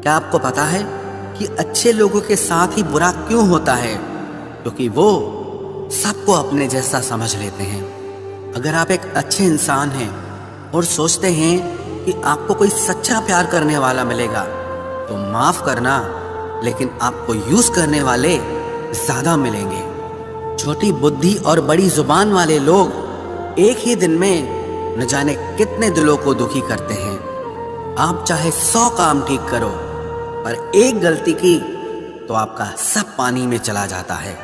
क्या आपको पता है कि अच्छे लोगों के साथ ही बुरा क्यों होता है? क्योंकि वो सबको अपने जैसा समझ लेते हैं। अगर आप एक अच्छे इंसान हैं और सोचते हैं कि आपको कोई सच्चा प्यार करने वाला मिलेगा, तो माफ करना, लेकिन आपको यूज करने वाले ज्यादा मिलेंगे। छोटी बुद्धि और बड़ी जुबान वाले लोग एक ही दिन में न जाने कितने दिलों को दुखी करते हैं। आप चाहे 100 काम ठीक करो, पर एक गलती की तो आपका सब पानी में चला जाता है।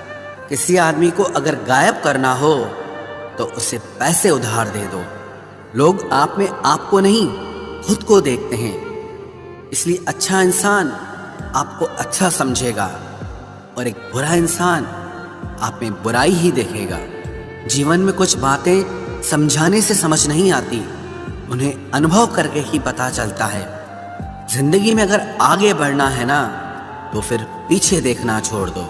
किसी आदमी को अगर गायब करना हो तो उसे पैसे उधार दे दो। लोग आप में आपको नहीं, खुद को देखते हैं। इसलिए अच्छा इंसान आपको अच्छा समझेगा और एक बुरा इंसान आप में बुराई ही देखेगा। जीवन में कुछ बातें समझाने से समझ नहीं आती, उन्हें अनुभव करके ही पता चलता है। जिंदगी में अगर आगे बढ़ना है ना, तो फिर पीछे देखना छोड़ दो।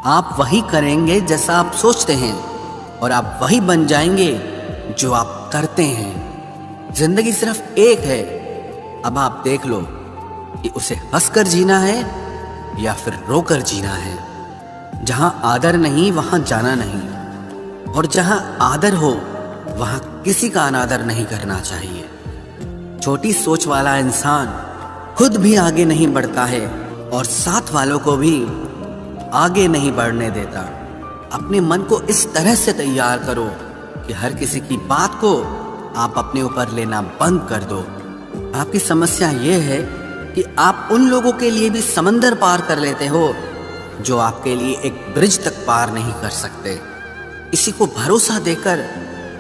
आप वही करेंगे जैसा आप सोचते हैं, और आप वही बन जाएंगे जो आप करते हैं। जिंदगी सिर्फ एक है, अब आप देख लो कि उसे हंसकर जीना है या फिर रोकर जीना है। जहां आदर नहीं वहां जाना नहीं, और जहां आदर हो वहां किसी का अनादर नहीं करना चाहिए। छोटी सोच वाला इंसान खुद भी आगे नहीं बढ़ता है और साथ वालों को भी आगे नहीं बढ़ने देता। अपने मन को इस तरह से तैयार करो कि हर किसी की बात को आप अपने ऊपर लेना बंद कर दो। आपकी समस्या ये है कि आप उन लोगों के लिए भी समंदर पार कर लेते हो जो आपके लिए एक ब्रिज तक पार नहीं कर सकते। किसी को भरोसा देकर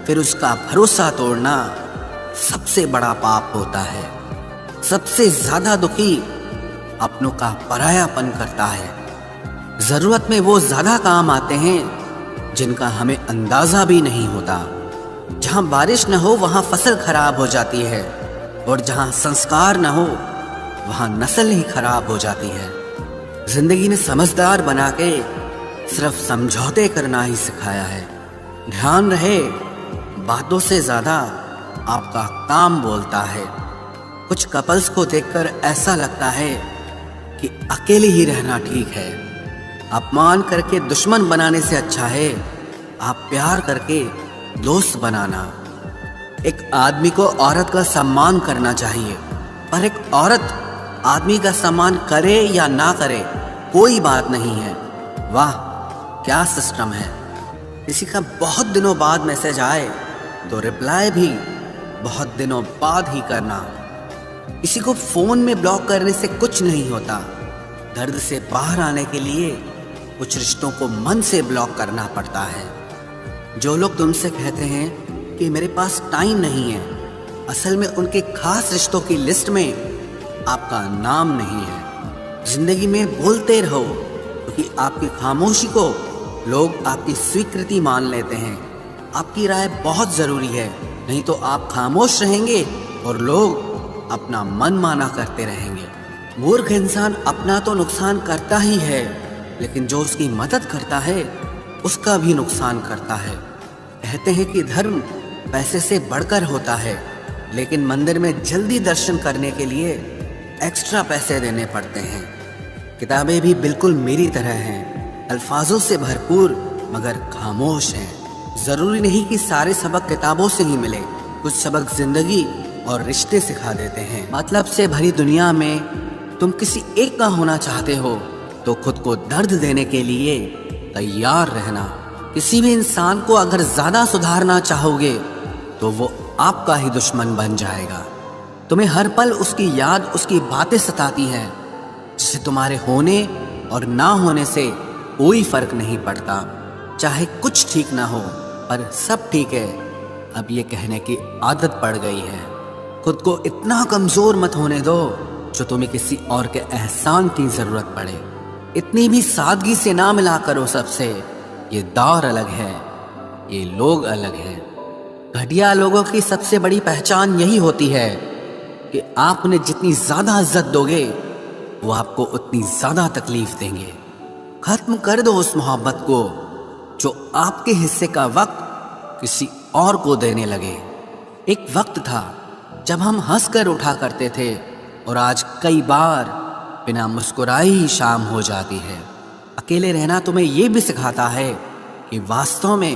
फिर उसका भरोसा तोड़ना सबसे बड़ा पाप होता है। सबसे ज्यादा दुखी अपनों का परायापन करता है। जरूरत में वो ज्यादा काम आते हैं जिनका हमें अंदाजा भी नहीं होता। जहां बारिश न हो वहां फसल खराब हो जाती है, और जहां संस्कार न हो वहां नस्ल ही खराब हो जाती है। जिंदगी ने समझदार बना के सिर्फ समझौते करना ही सिखाया है। ध्यान रहे, बातों से ज्यादा आपका काम बोलता है। कुछ कपल्स को देखकर ऐसा लगता है कि अकेले ही रहना ठीक है। अपमान करके दुश्मन बनाने से अच्छा है आप प्यार करके दोस्त बनाना। एक आदमी को औरत का सम्मान करना चाहिए, पर एक औरत आदमी का सम्मान करे या ना करे कोई बात नहीं है। वाह क्या सिस्टम है। किसी का बहुत दिनों बाद मैसेज आए तो रिप्लाई भी बहुत दिनों बाद ही करना। किसी को फोन में ब्लॉक करने से कुछ नहीं होता। दर्द से बाहर आने के लिए कुछ रिश्तों को मन से ब्लॉक करना पड़ता है। जो लोग तुमसे कहते हैं कि मेरे पास टाइम नहीं है, असल में उनके खास रिश्तों की लिस्ट में आपका नाम नहीं है। जिंदगी में बोलते रहो, क्योंकि आपकी खामोशी को लोग आपकी स्वीकृति मान लेते हैं। आपकी राय बहुत जरूरी है, नहीं तो आप खामोश रहेंगे और लोग अपना मन माना करते रहेंगे। मूर्ख इंसान अपना तो नुकसान करता ही है, लेकिन जो उसकी मदद करता है उसका भी नुकसान करता है। कहते हैं कि धर्म पैसे से बढ़कर होता है, लेकिन मंदिर में जल्दी दर्शन करने के लिए एक्स्ट्रा पैसे देने पड़ते हैं। किताबें भी बिल्कुल मेरी तरह हैं, अल्फाजों से भरपूर मगर खामोश हैं। जरूरी नहीं कि सारे सबक किताबों से ही मिले, कुछ सबक जिंदगी और रिश्ते सिखा देते हैं। मतलब से भरी दुनिया में तुम किसी एक का होना चाहते हो तो खुद को दर्द देने के लिए तैयार रहना। किसी भी इंसान को अगर ज्यादा सुधारना चाहोगे तो वो आपका ही दुश्मन बन जाएगा। तुम्हें हर पल उसकी याद, उसकी बातें सताती हैं, जिससे तुम्हारे होने और ना होने से कोई फर्क नहीं पड़ता। चाहे कुछ ठीक ना हो, पर सब ठीक है, अब ये कहने की आदत पड़ गई है। खुद को इतना कमजोर मत होने दो जो तुम्हें किसी और के एहसान की जरूरत पड़े। इतनी भी सादगी से ना मिला करो सबसे। ये दौर अलग है, ये लोग अलग हैं। घटिया लोगों की सबसे बड़ी पहचान यही होती है कि आप उन्हें जितनी ज्यादा इज्जत दोगे वो आपको उतनी ज्यादा तकलीफ देंगे। खत्म कर दो उस मोहब्बत को जो आपके हिस्से का वक्त किसी और को देने लगे। एक वक्त था जब हम हंसकर उठा करते थे और आज कई बार बिना मुस्कुराए ही शाम हो जाती है। अकेले रहना तुम्हें ये भी सिखाता है कि वास्तव में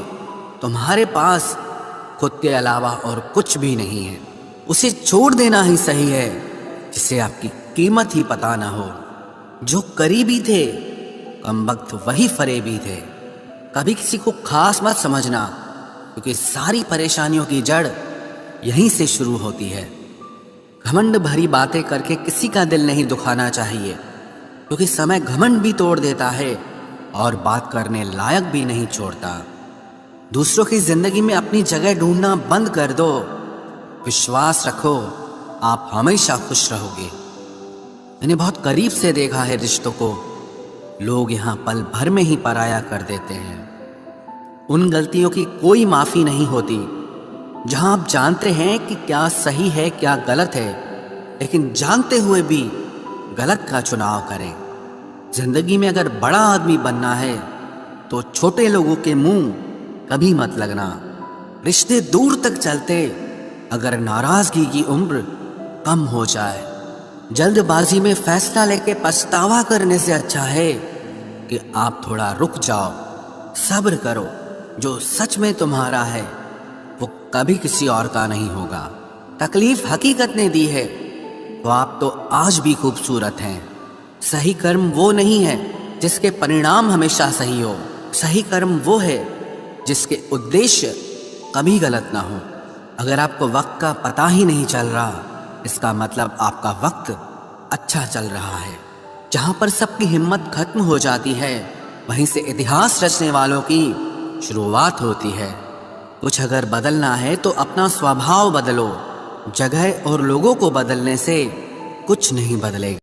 तुम्हारे पास खुद के अलावा और कुछ भी नहीं है। उसे छोड़ देना ही सही है जिसे आपकी कीमत ही पता ना हो। जो करीबी थे कमबख्त वही फरेबी थे। कभी किसी को खास मत समझना, क्योंकि सारी परेशानियों की जड़ यहीं से शुरू होती है। घमंड भरी बातें करके किसी का दिल नहीं दुखाना चाहिए, क्योंकि समय घमंड भी तोड़ देता है और बात करने लायक भी नहीं छोड़ता। दूसरों की जिंदगी में अपनी जगह ढूंढना बंद कर दो। विश्वास रखो, आप हमेशा खुश रहोगे। मैंने बहुत करीब से देखा है रिश्तों को, लोग यहाँ पल भर में ही पराया कर देते हैं। उन गलतियों की कोई माफ़ी नहीं होती जहाँ आप जानते हैं कि क्या सही है क्या गलत है, लेकिन जानते हुए भी गलत का चुनाव करें। जिंदगी में अगर बड़ा आदमी बनना है तो छोटे लोगों के मुंह कभी मत लगना। रिश्ते दूर तक चलते अगर नाराजगी की उम्र कम हो जाए। जल्दबाजी में फैसला लेके पछतावा करने से अच्छा है कि आप थोड़ा रुक जाओ, सब्र करो। जो सच में तुम्हारा है वो कभी किसी और का नहीं होगा। तकलीफ हकीकत ने दी है तो आप तो आज भी खूबसूरत हैं। सही कर्म वो नहीं है जिसके परिणाम हमेशा सही हो। सही कर्म वो है जिसके उद्देश्य कभी गलत ना हो। अगर आपको वक्त का पता ही नहीं चल रहा, इसका मतलब आपका वक्त अच्छा चल रहा है। जहाँ पर सबकी हिम्मत खत्म हो जाती है, वहीं से इतिहास रचने वालों की शुरुआत होती है। कुछ अगर बदलना है तो अपना स्वभाव बदलो। जगह और लोगों को बदलने से कुछ नहीं बदलेगा।